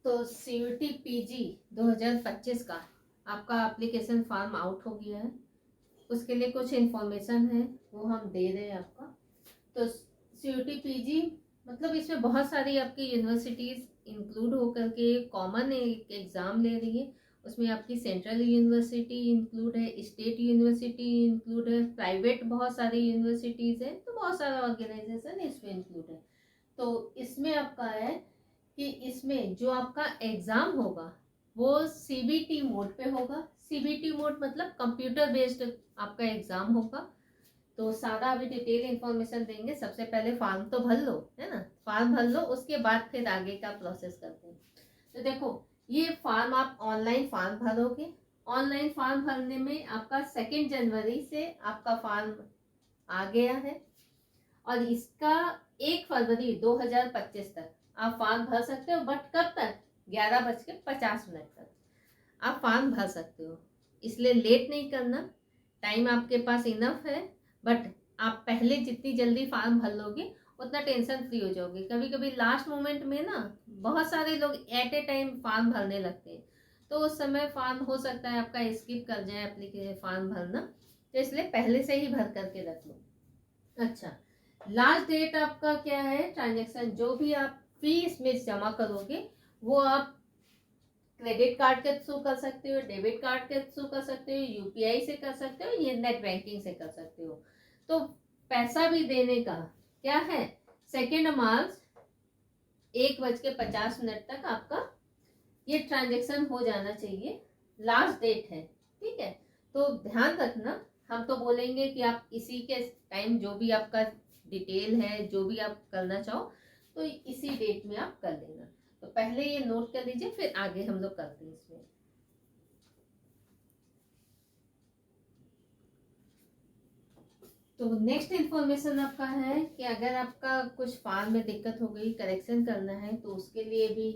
तो CUET PG 2025 का आपका एप्लीकेशन फॉर्म आउट हो गया है। उसके लिए कुछ इन्फॉर्मेशन है वो हम दे रहे हैं आपका। तो CUET PG मतलब इसमें बहुत सारी आपकी यूनिवर्सिटीज इंक्लूड होकर के कॉमन एक एग्ज़ाम ले रही है। उसमें आपकी सेंट्रल यूनिवर्सिटी इंक्लूड है, स्टेट यूनिवर्सिटी इंक्लूड है, प्राइवेट बहुत सारी यूनिवर्सिटीज़ हैं, तो बहुत सारा ऑर्गेनाइजेशन इसमें इंक्लूड है। तो इसमें आपका है कि इसमें जो आपका एग्ज़ाम होगा वो CBT मोड पे होगा। CBT मोड मतलब कंप्यूटर बेस्ड आपका एग्ज़ाम होगा। तो सारा अभी डिटेल इन्फॉर्मेशन देंगे। सबसे पहले फॉर्म तो भर लो, है ना, फॉर्म भर लो, उसके बाद फिर आगे का प्रोसेस करते हैं। तो देखो, ये फॉर्म आप ऑनलाइन फॉर्म भरोगे। ऑनलाइन फॉर्म भरने में आपका 2 जनवरी से आपका फॉर्म आ गया है और इसका 1 फरवरी 2025 तक आप फॉर्म भर सकते हो। बट कब तक? 11:50 तक आप फॉर्म भर सकते हो, इसलिए लेट नहीं करना। टाइम आपके पास इनफ है। बट आप पहले जितनी जल्दी फॉर्म भर लोगे उतना टेंशन फ्री हो जाओगे। कभी कभी लास्ट मोमेंट में ना बहुत सारे लोग एट ए टाइम फॉर्म भरने लगते हैं, तो उस समय फॉर्म हो सकता है आपका स्किप कर जाए एप्लीकेशन फॉर्म भरना। तो इसलिए पहले से ही भर करके रख लो। अच्छा, लास्ट डेट आपका क्या है? ट्रांजेक्शन जो भी आप फी इसमें जमा करोगे वो आप क्रेडिट कार्ड के थ्रू कर सकते हो, डेबिट कार्ड के थ्रू कर सकते हो, UPI से कर सकते हो, ये नेट बैंकिंग से कर सकते हो। तो पैसा भी देने का क्या है? 2 मार्च 1:50 तक आपका ये ट्रांजेक्शन हो जाना चाहिए, लास्ट डेट है। ठीक है, तो ध्यान रखना। हम तो बोलेंगे कि आप इसी के टाइम जो भी आपका डिटेल है, जो भी आप करना चाहो, तो इसी डेट में आप कर लेना। तो पहले ये नोट कर लीजिए, फिर आगे हम लोग करते हैं इसमें। तो नेक्स्ट इन्फॉर्मेशन आपका है कि अगर आपका कुछ फॉर्म में दिक्कत हो गई, करेक्शन करना है, तो उसके लिए भी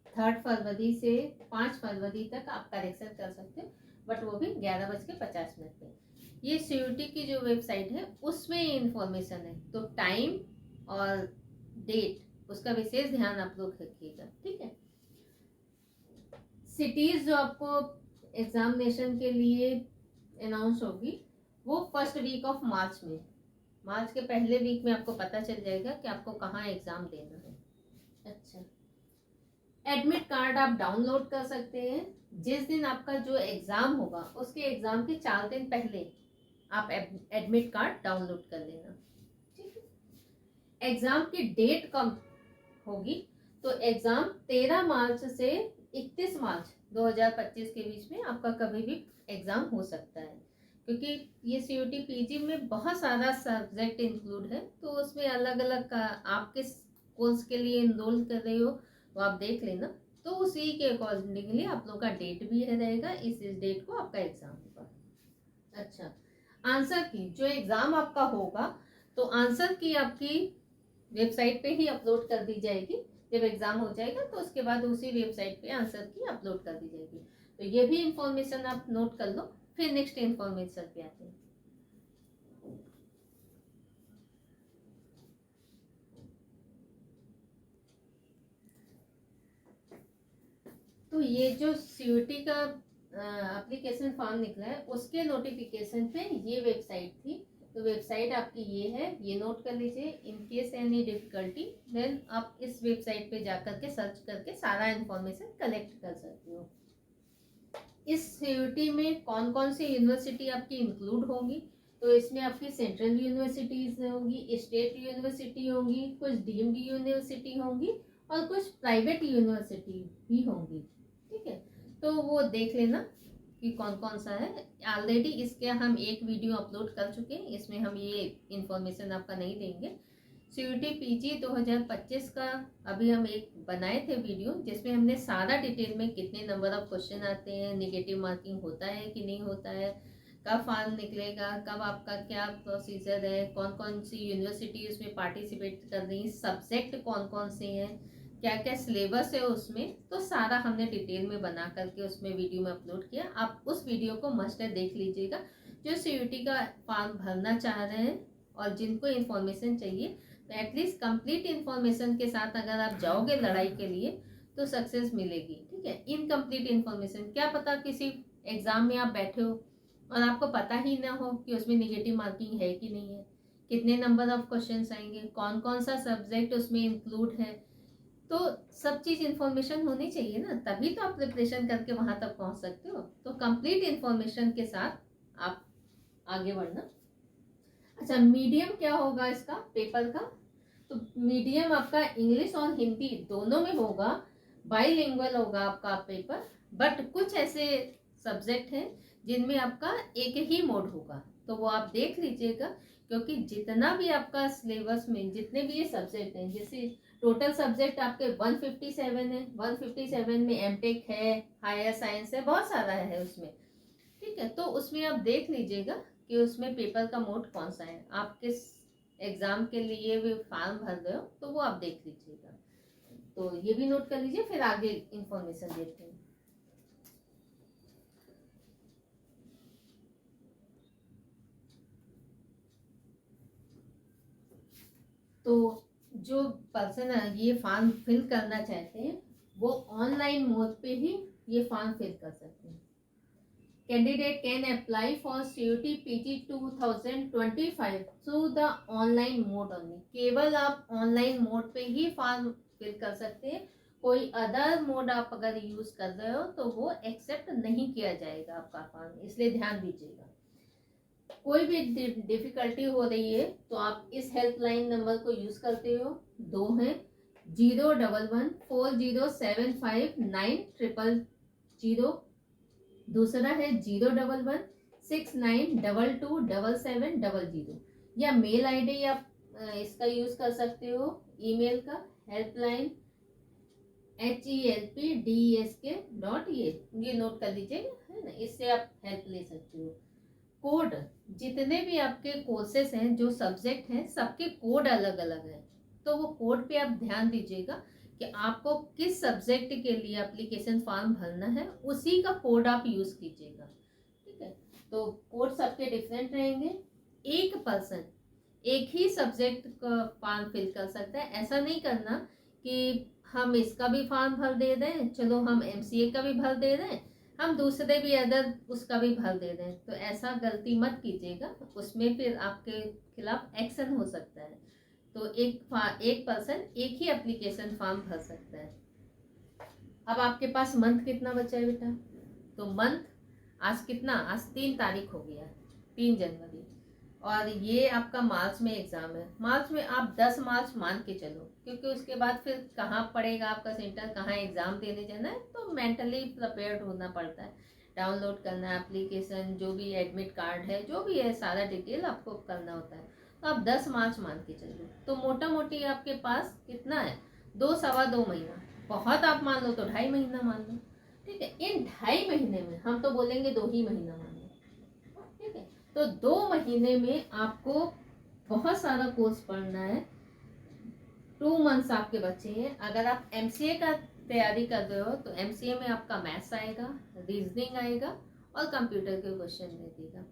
3 फरवरी से 5 फरवरी तक आप करेक्शन कर सकते हो। बट वो भी 11:50 पे। ये CUET की जो वेबसाइट है उसमें इन्फॉर्मेशन है, तो टाइम और डेट उसका विशेष ध्यान आप लोग रखिएगा। ठीक है, सिटीज जो आपको एग्जामिनेशन के लिए अनाउंस होगी वो फर्स्ट वीक ऑफ मार्च में, मार्च के पहले वीक में आपको पता चल जाएगा कि आपको कहाँ एग्जाम देना है। अच्छा, एडमिट कार्ड आप डाउनलोड कर सकते हैं। जिस दिन आपका जो एग्जाम होगा उसके एग्जाम के 4 दिन पहले आप एडमिट कार्ड डाउनलोड कर लेना। ठीक है, एग्जाम की डेट कब होगी? तो एग्जाम 13 मार्च से 31 मार्च 2025 के बीच में आपका कभी भी एग्जाम हो सकता है, क्योंकि ये CUET PG में बहुत सारा सब्जेक्ट इंक्लूड है। तो उसमें अलग अलग का आप किस कोर्स के लिए इनरोल कर रहे हो वो आप देख लेना। तो उसी के अकॉर्डिंगली आप लोग का डेट भी रहेगा, इस डेट को आपका एग्जाम होगा। अच्छा, आंसर की जो एग्जाम आपका होगा तो आंसर की आपकी वेबसाइट पे ही अपलोड कर दी जाएगी। जब एग्जाम हो जाएगा तो उसके बाद उसी वेबसाइट पे आंसर की अपलोड कर दी जाएगी। तो ये भी इंफॉर्मेशन आप नोट कर लो। फिर नेक्स्ट इंफॉर्मेशन पे आते हैं। तो ये जो CUET का एप्लीकेशन फॉर्म निकला है उसके नोटिफिकेशन पे ये वेबसाइट थी। तो वेबसाइट आपकी ये है, ये नोट कर लीजिए। In case any difficulty then आप इस वेबसाइट पे जाकर के सर्च करके सारा इंफॉर्मेशन कलेक्ट कर सकते हो। इस CUET में कौन कौन सी यूनिवर्सिटी आपकी इंक्लूड होंगी? तो इसमें आपकी सेंट्रल यूनिवर्सिटीज होंगी, स्टेट यूनिवर्सिटी होंगी, कुछ डीम्ड यूनिवर्सिटी होंगी और कुछ प्राइवेट यूनिवर्सिटी भी होंगी। ठीक है, तो वो देख लेना कि कौन कौन सा है। ऑलरेडी इसके हम एक वीडियो अपलोड कर चुके हैं, इसमें हम ये इंफॉर्मेशन आपका नहीं देंगे। CUET PG 2025 का अभी हम एक बनाए थे वीडियो, जिसमें हमने सारा डिटेल में कितने नंबर ऑफ क्वेश्चन आते हैं, नेगेटिव मार्किंग होता है कि नहीं होता है, कब फॉर्म निकलेगा, कब आपका क्या प्रोसीजर है, कौन कौन सी यूनिवर्सिटी उसमें पार्टिसिपेट कर रही है, सब्जेक्ट कौन कौन से हैं, क्या क्या सिलेबस है उसमें, तो सारा हमने डिटेल में बना करके उसमें वीडियो में अपलोड किया। आप उस वीडियो को मस्ट देख लीजिएगा। जो CUET का फॉर्म भरना चाह रहे हैं और जिनको इन्फॉर्मेशन चाहिए, तो एटलीस्ट कंप्लीट इन्फॉर्मेशन के साथ अगर आप जाओगे लड़ाई के लिए तो सक्सेस मिलेगी। ठीक है, इनकम्प्लीट इन्फॉर्मेशन, क्या पता किसी एग्जाम में आप बैठे हो और आपको पता ही ना हो कि उसमें निगेटिव मार्किंग है कि नहीं है, कितने नंबर ऑफ क्वेश्चंस आएंगे, कौन कौन सा सब्जेक्ट उसमें इंक्लूड है। तो सब चीज इन्फॉर्मेशन होनी चाहिए ना, तभी तो आप प्रिपरेशन करके वहां तक पहुंच सकते हो। तो कंप्लीट इन्फॉर्मेशन के साथ आप आगे बढ़ना। अच्छा, मीडियम क्या होगा इसका पेपर का? तो मीडियम आपका इंग्लिश और हिंदी दोनों में होगा, बाईलिंगुअल होगा आपका पेपर। बट कुछ ऐसे सब्जेक्ट हैं जिनमें आपका एक ही मोड होगा, तो वो आप देख लीजिएगा। क्योंकि जितना भी आपका सिलेबस में जितने भी ये सब्जेक्ट हैं, जैसे टोटल सब्जेक्ट आपके 157 है, 157 में एमटेक है, हायर साइंस है, बहुत सारा है उसमें। ठीक है, तो उसमें आप देख लीजिएगा कि उसमें पेपर का मोड कौन सा है। आप किस एग्जाम के लिए भी फॉर्म भर रहे हो तो वो आप देख लीजिएगा। तो ये भी नोट कर लीजिए, फिर आगे इंफॉर्मेशन देते हैं। तो जो पर्सन ये फॉर्म फिल करना चाहते हैं वो ऑनलाइन मोड पे ही ये फॉर्म फिल कर सकते हैं। Candidate can apply for CUT PG 2025 through the online mode only. केवल आप ऑनलाइन मोड पे ही फॉर्म फिल कर सकते हैं। कोई अदर मोड आप अगर यूज कर रहे हो तो वो एक्सेप्ट नहीं किया जाएगा आपका फॉर्म, इसलिए ध्यान दीजिएगा। कोई भी डिफिकल्टी हो रही है तो आप इस हेल्पलाइन नंबर को यूज करते हो। दो हैं, 011475900। दूसरा है 01169227700। या मेल आईडी आप इसका यूज कर सकते हो, ईमेल का helpline HELPDESK.in, ये नोट कर लीजिएगा, है ना, इससे आप हेल्प ले सकते हो। कोड, जितने भी आपके कोर्सेस हैं, जो सब्जेक्ट हैं, सबके कोड अलग अलग हैं। तो वो कोड पे आप ध्यान दीजिएगा कि आपको किस सब्जेक्ट के लिए एप्लीकेशन फॉर्म भरना है, उसी का कोड आप यूज कीजिएगा। ठीक है, तो कोड सबके डिफरेंट रहेंगे। एक पर्सन एक ही सब्जेक्ट का फॉर्म फिल कर सकता है। ऐसा नहीं करना कि हम इसका भी फॉर्म भर दे दें, चलो हम MCA का भी भर दे दें, हम दूसरे भी अदर उसका भी भर दे दें। तो ऐसा गलती मत कीजिएगा, उसमें फिर आपके खिलाफ एक्शन हो सकता है। तो एक पर्सन एक ही एप्लीकेशन फॉर्म भर सकता है। अब आपके पास मंथ कितना बचा है बेटा? तो मंथ आज कितना, आज 3 तारीख हो गया है, 3 जनवरी। और ये आपका मार्च में एग्जाम है। मार्च में आप 10 मार्च मान के चलो, क्योंकि उसके बाद फिर कहाँ पड़ेगा आपका सेंटर, कहाँ एग्जाम देने जाना है, तो मेंटली प्रिपेयर्ड होना पड़ता है। डाउनलोड करना है एप्लीकेशन, जो भी एडमिट कार्ड है, जो भी है, सारा डिटेल आपको करना होता है। तो आप 10 मार्च मान के चलो, तो मोटा मोटी आपके पास कितना है, 2-2.25 महीना। बहुत आप मान लो तो 2.5 महीना मान लो। ठीक है, इन 2.5 महीने में हम तो बोलेंगे 2 ही महीना मान लो। ठीक है, तो 2 महीने में आपको बहुत सारा कोर्स पढ़ना है। 2 मंथ्स आपके बच्चे हैं। अगर आप MCA का तैयारी कर रहे हो तो MCA में आपका मैथ्स आएगा, रीजनिंग आएगा और कंप्यूटर के क्वेश्चन देगा।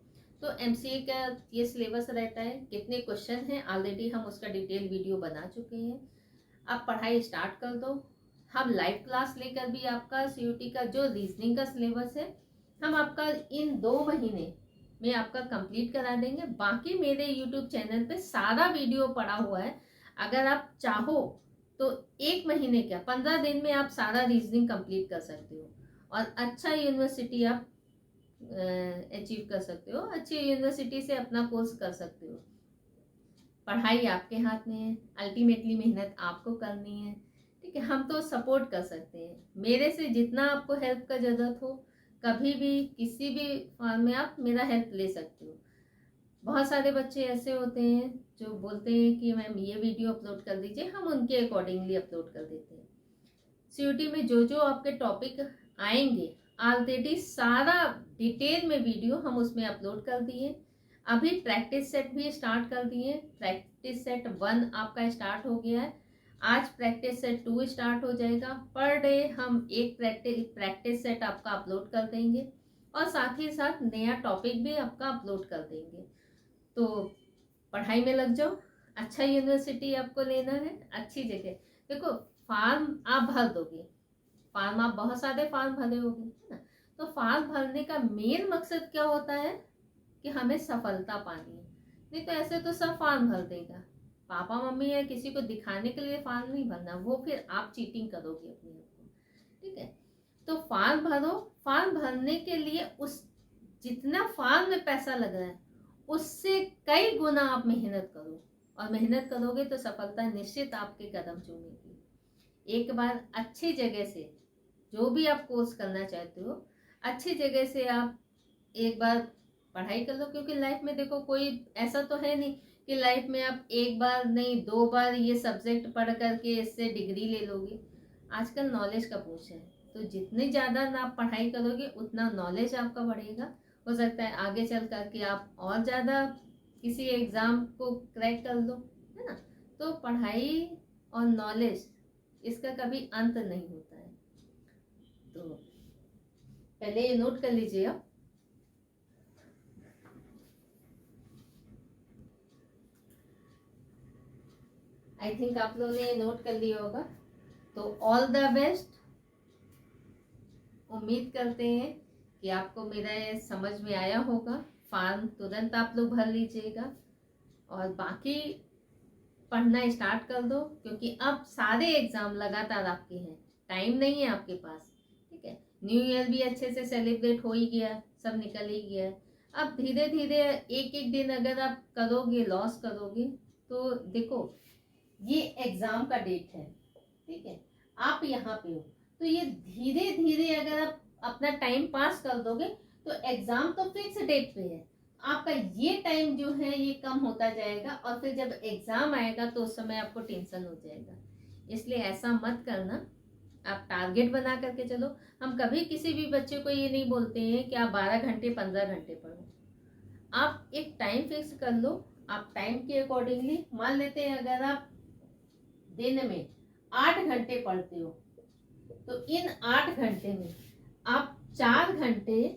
तो MCA का ये सिलेबस रहता है। कितने क्वेश्चन हैं ऑलरेडी हम उसका डिटेल वीडियो बना चुके हैं। आप पढ़ाई स्टार्ट कर दो। हम लाइव क्लास लेकर भी आपका CUT का जो रीजनिंग का सिलेबस है, हम आपका इन 2 महीने में आपका कंप्लीट करा देंगे। बाकी मेरे YouTube चैनल पे सारा वीडियो पड़ा हुआ है। अगर आप चाहो तो 1 महीने क्या 15 दिन में आप सारा रीजनिंग कंप्लीट कर सकते हो और अच्छा यूनिवर्सिटी आप अचीव कर सकते हो। अच्छी यूनिवर्सिटी से अपना कोर्स कर सकते हो। पढ़ाई आपके हाथ में है, अल्टीमेटली मेहनत आपको करनी है। ठीक है, हम तो सपोर्ट कर सकते हैं। मेरे से जितना आपको हेल्प का जरूरत हो, कभी भी किसी भी फॉर्म में आप मेरा हेल्प ले सकते हो। बहुत सारे बच्चे ऐसे होते हैं जो बोलते हैं कि मैम ये वीडियो अपलोड कर दीजिए, हम उनके अकॉर्डिंगली अपलोड कर देते हैं। CUT में जो जो आपके टॉपिक आएंगे ऑलरेडी सारा डिटेल में वीडियो हम उसमें अपलोड कर दिए। अभी प्रैक्टिस सेट भी स्टार्ट कर दिए। प्रैक्टिस सेट 1 आपका स्टार्ट हो गया है। आज प्रैक्टिस सेट 2 स्टार्ट हो जाएगा। पर डे हम एक प्रैक्टिस सेट आपका अपलोड कर देंगे और साथ ही साथ नया टॉपिक भी आपका अपलोड कर देंगे। तो पढ़ाई में लग जाओ। अच्छा यूनिवर्सिटी आपको लेना है, अच्छी जगह। देखो, फॉर्म आप भर दोगे, फॉर्म आप बहुत सारे फॉर्म भरे होंगे, है ना। तो फॉर्म भरने का मेन मकसद क्या होता है कि हमें सफलता पानी है। नहीं तो ऐसे तो सब फॉर्म भर देगा, पापा मम्मी या किसी को दिखाने के लिए फॉर्म नहीं भरना, वो फिर आप चीटिंग करोगे अपने आप को, ठीक है। तो फॉर्म भरो, फॉर्म भरने के लिए उस जितना फॉर्म में पैसा लग रहा है उससे कई गुना आप मेहनत करो, और मेहनत करोगे तो सफलता निश्चित आपके कदम चूमेगी। एक बार अच्छी जगह से जो भी आप कोर्स करना चाहते हो, अच्छी जगह से आप एक बार पढ़ाई कर लो, क्योंकि लाइफ में देखो कोई ऐसा तो है नहीं कि लाइफ में आप एक बार नहीं 2 बार ये सब्जेक्ट पढ़ करके इससे डिग्री ले लोगे। आजकल नॉलेज का पूछ है, तो जितनी ज़्यादा आप पढ़ाई करोगे उतना नॉलेज आपका बढ़ेगा। हो सकता है आगे चल करके आप और ज़्यादा किसी एग्ज़ाम को क्रैक कर लो, है ना। तो पढ़ाई और नॉलेज इसका कभी अंत नहीं होता है। तो पहले ये नोट कर लीजिए आप। आई थिंक आप लोगों ने नोट कर लिया होगा। तो ऑल द बेस्ट। उम्मीद करते हैं कि आपको मेरा ये समझ में आया होगा। फॉर्म तुरंत आप लोग भर लीजिएगा और बाकी पढ़ना स्टार्ट कर दो, क्योंकि अब सारे एग्जाम लगातार आपके हैं, टाइम नहीं है आपके पास, ठीक है। न्यू ईयर भी अच्छे से सेलिब्रेट हो ही गया, सब निकल ही गया। अब धीरे धीरे एक एक दिन अगर आप करोगे, लॉस करोगे, तो देखो ये एग्जाम का डेट है, ठीक है, आप यहाँ पे हो, तो ये धीरे धीरे अगर आप अपना टाइम पास कर दोगे तो एग्जाम तो फिक्स डेट पे है, आपका ये टाइम जो है ये कम होता जाएगा, और फिर जब एग्जाम आएगा तो उस समय आपको टेंशन हो जाएगा। इसलिए ऐसा मत करना, आप टारगेट बना करके चलो। हम कभी किसी भी बच्चे को ये नहीं बोलते हैं कि आप 12 घंटे 15 घंटे पढ़ो, आप एक टाइम फिक्स कर लो। आप टाइम के अकॉर्डिंगली मान लेते हैं अगर आप दिन में 8 घंटे पढ़ते हो, तो इन 8 घंटे में आप 4 घंटे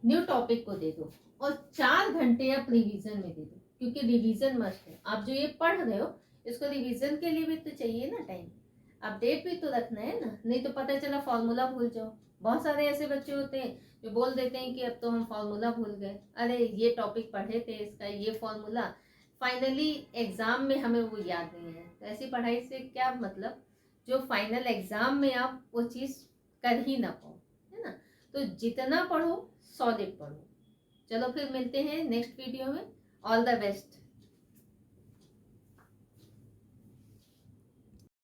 न्यू टॉपिक को दे दो और 4 घंटे आप रिवीजन में दे दो, क्योंकि रिवीजन मस्ट है। आप जो ये पढ़ रहे हो इसको रिवीजन के लिए भी तो चाहिए ना टाइम, अपडेट भी तो रखना है ना, नहीं तो पता चला फॉर्मूला भूल जाओ। बहुत सारे ऐसे बच्चे होते हैं जो बोल देते हैं कि अब तो हम फॉर्मूला भूल गए, अरे ये टॉपिक पढ़े थे इसका ये फॉर्मूला, फाइनली एग्जाम में हमें वो याद नहीं है। तो ऐसी पढ़ाई से क्या मतलब, जो फाइनल एग्जाम में आप वो चीज़ कर ही ना पाओ, है ना। तो जितना पढ़ो सॉलिड पढ़ो। चलो फिर मिलते हैं नेक्स्ट वीडियो में। All the best.